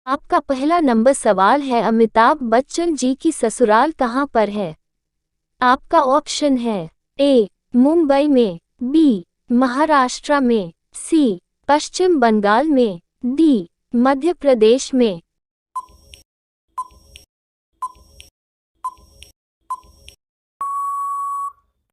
आपका पहला नंबर सवाल है, अमिताभ बच्चन जी की ससुराल कहाँ पर है? आपका ऑप्शन है ए मुंबई में, बी महाराष्ट्र में, सी पश्चिम बंगाल में, डी मध्य प्रदेश में।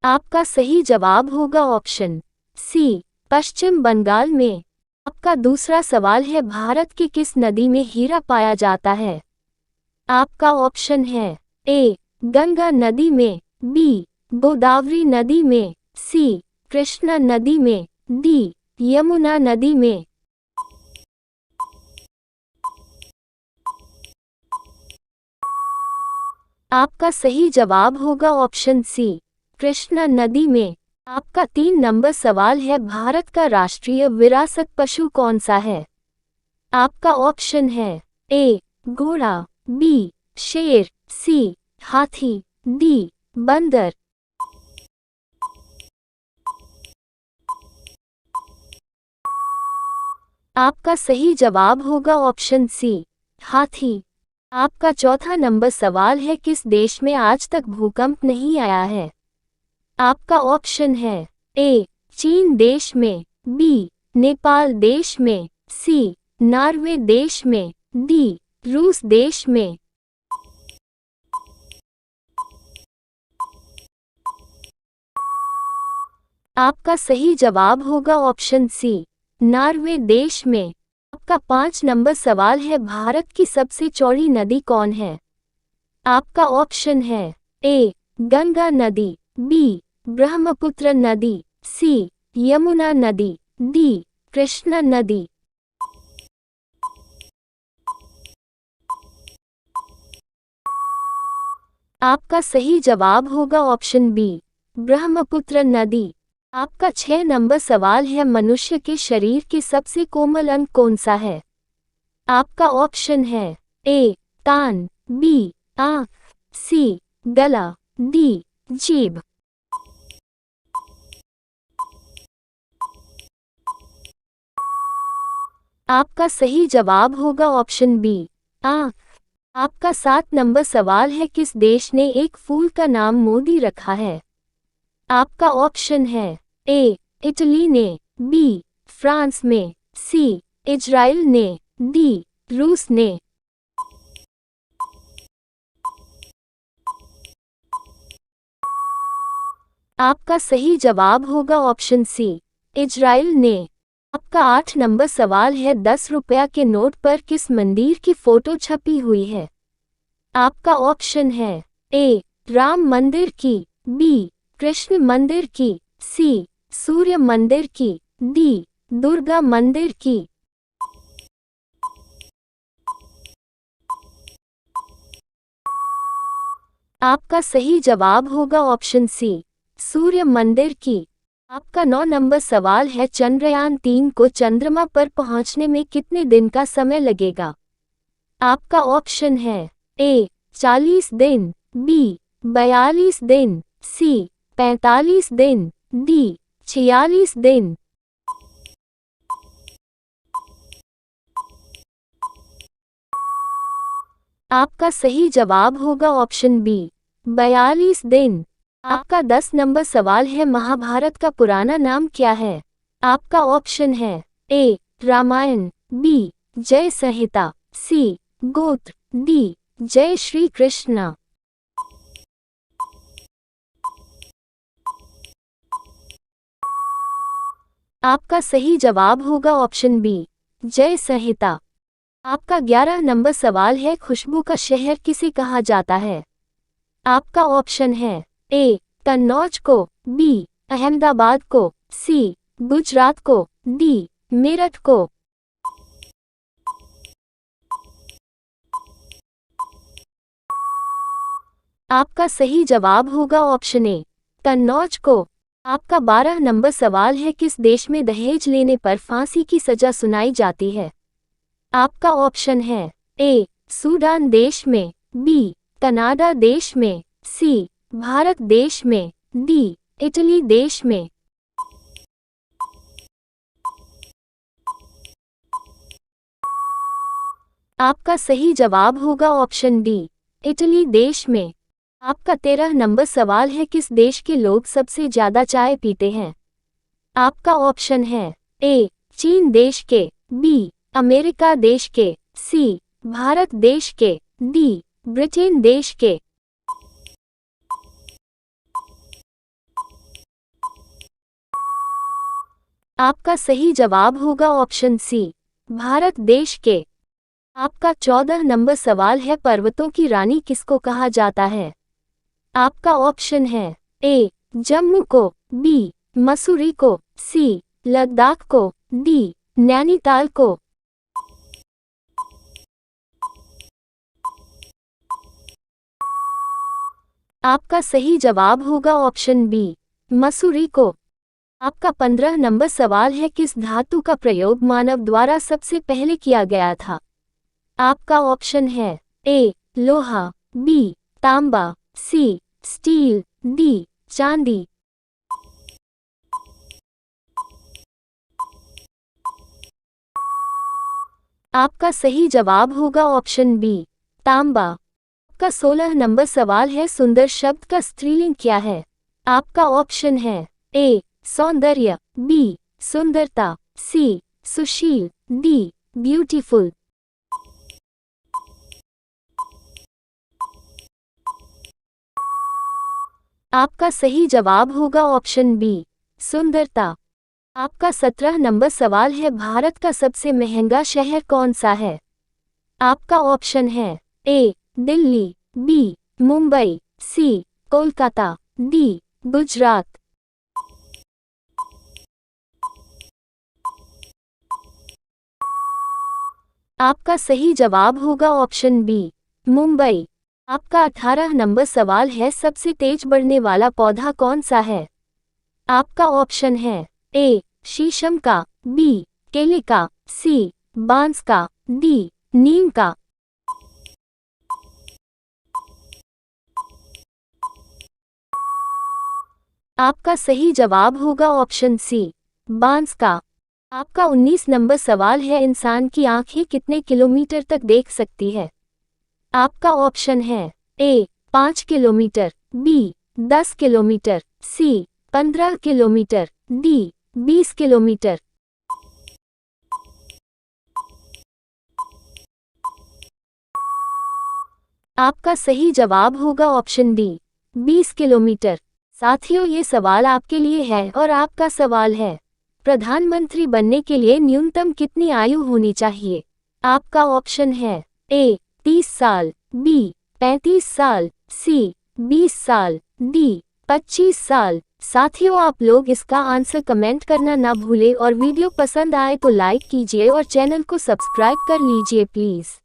आपका सही जवाब होगा ऑप्शन सी पश्चिम बंगाल में। आपका दूसरा सवाल है, भारत की किस नदी में हीरा पाया जाता है? आपका ऑप्शन है ए गंगा नदी में, बी गोदावरी नदी में, सी कृष्णा नदी में, डी यमुना नदी में। आपका सही जवाब होगा ऑप्शन सी कृष्णा नदी में। आपका 3 नंबर सवाल है, भारत का राष्ट्रीय विरासत पशु कौन सा है? आपका ऑप्शन है ए घोड़ा, बी शेर, सी हाथी, डी बंदर। आपका सही जवाब होगा ऑप्शन सी हाथी। आपका चौथा नंबर सवाल है, किस देश में आज तक भूकंप नहीं आया है? आपका ऑप्शन है ए चीन देश में, बी नेपाल देश में, सी नॉर्वे देश में, डी रूस देश में। आपका सही जवाब होगा ऑप्शन सी नॉर्वे देश में। आपका 5 नंबर सवाल है, भारत की सबसे चौड़ी नदी कौन है? आपका ऑप्शन है ए गंगा नदी, बी ब्रह्मपुत्र नदी, सी यमुना नदी, डी कृष्णा नदी। आपका सही जवाब होगा ऑप्शन बी ब्रह्मपुत्र नदी। आपका 6 नंबर सवाल है, मनुष्य के शरीर के सबसे कोमल अंग कौन सा है? आपका ऑप्शन है ए कान, बी आँख, सी गला, डी जीभ। आपका सही जवाब होगा ऑप्शन बी आँख। आपका 7 नंबर सवाल है, किस देश ने एक फूल का नाम मोदी रखा है? आपका ऑप्शन है ए इटली ने, बी फ्रांस में, सी इजराइल ने, डी रूस ने। आपका सही जवाब होगा ऑप्शन सी इजराइल ने। आपका 8 नंबर सवाल है, 10 रुपया के नोट पर किस मंदिर की फोटो छपी हुई है? आपका ऑप्शन है ए राम मंदिर की, बी कृष्ण मंदिर की, सी सूर्य मंदिर की, डी दुर्गा मंदिर की। आपका सही जवाब होगा ऑप्शन सी सूर्य मंदिर की। आपका 9 नंबर सवाल है, चंद्रयान-3 को चंद्रमा पर पहुंचने में कितने दिन का समय लगेगा? आपका ऑप्शन है ए 40 दिन, बी 42 दिन, सी 45 दिन, डी 46 दिन। आपका सही जवाब होगा ऑप्शन बी 42 दिन। आपका 10 नंबर सवाल है, महाभारत का पुराना नाम क्या है? आपका ऑप्शन है ए रामायण, बी जय संहिता, सी गोत्र, डी जय श्री कृष्ण। आपका सही जवाब होगा ऑप्शन बी जय संहिता। आपका 11 नंबर सवाल है, खुशबू का शहर किसे कहा जाता है? आपका ऑप्शन है ए कन्नौज को, बी अहमदाबाद को, सी गुजरात को, डी मेरठ को। आपका सही जवाब होगा ऑप्शन ए कन्नौज को। आपका 12 नंबर सवाल है, किस देश में दहेज लेने पर फांसी की सजा सुनाई जाती है? आपका ऑप्शन है ए सूडान देश में, बी कनाडा देश में, सी भारत देश में, डी इटली देश में। आपका सही जवाब होगा ऑप्शन डी, इटली देश में। आपका 13 नंबर सवाल है, किस देश के लोग सबसे ज्यादा चाय पीते हैं? आपका ऑप्शन है ए चीन देश के, बी अमेरिका देश के, सी भारत देश के, डी ब्रिटेन देश के। आपका सही जवाब होगा ऑप्शन सी, भारत देश के। आपका 14 नंबर सवाल है, पर्वतों की रानी किसको कहा जाता है? आपका ऑप्शन है ए जम्मू को, बी मसूरी को, सी लद्दाख को, डी नैनीताल को। आपका सही जवाब होगा ऑप्शन बी, मसूरी को। आपका 15 नंबर सवाल है, किस धातु का प्रयोग मानव द्वारा सबसे पहले किया गया था? आपका ऑप्शन है ए लोहा, बी तांबा, सी स्टील, डी चांदी। आपका सही जवाब होगा ऑप्शन बी, तांबा। आपका 16 नंबर सवाल है, सुंदर शब्द का स्त्रीलिंग क्या है? आपका ऑप्शन है ए सौंदर्य, बी सुंदरता, सी सुशील, डी ब्यूटीफुल। आपका सही जवाब होगा ऑप्शन बी, सुंदरता। आपका 17 नंबर सवाल है, भारत का सबसे महंगा शहर कौन सा है? आपका ऑप्शन है ए दिल्ली, बी मुंबई, सी कोलकाता, डी गुजरात। आपका सही जवाब होगा ऑप्शन बी, मुंबई। आपका 18 नंबर सवाल है, सबसे तेज बढ़ने वाला पौधा कौन सा है? आपका ऑप्शन है ए शीशम का, बी केले का, सी बांस का, डी नीम का। आपका सही जवाब होगा ऑप्शन सी, बांस का। आपका 19 नंबर सवाल है, इंसान की आंखें कितने किलोमीटर तक देख सकती है? आपका ऑप्शन है ए 5 किलोमीटर, बी 10 किलोमीटर, सी 15 किलोमीटर, डी 20 किलोमीटर। आपका सही जवाब होगा ऑप्शन डी, 20 किलोमीटर। साथियों, ये सवाल आपके लिए है और आपका सवाल है, प्रधानमंत्री बनने के लिए न्यूनतम कितनी आयु होनी चाहिए? आपका ऑप्शन है ए 30 साल, बी 35 साल, सी 20 साल, डी 25 साल। साथियों, आप लोग इसका आंसर कमेंट करना ना भूलें और वीडियो पसंद आए तो लाइक कीजिए और चैनल को सब्सक्राइब कर लीजिए प्लीज़।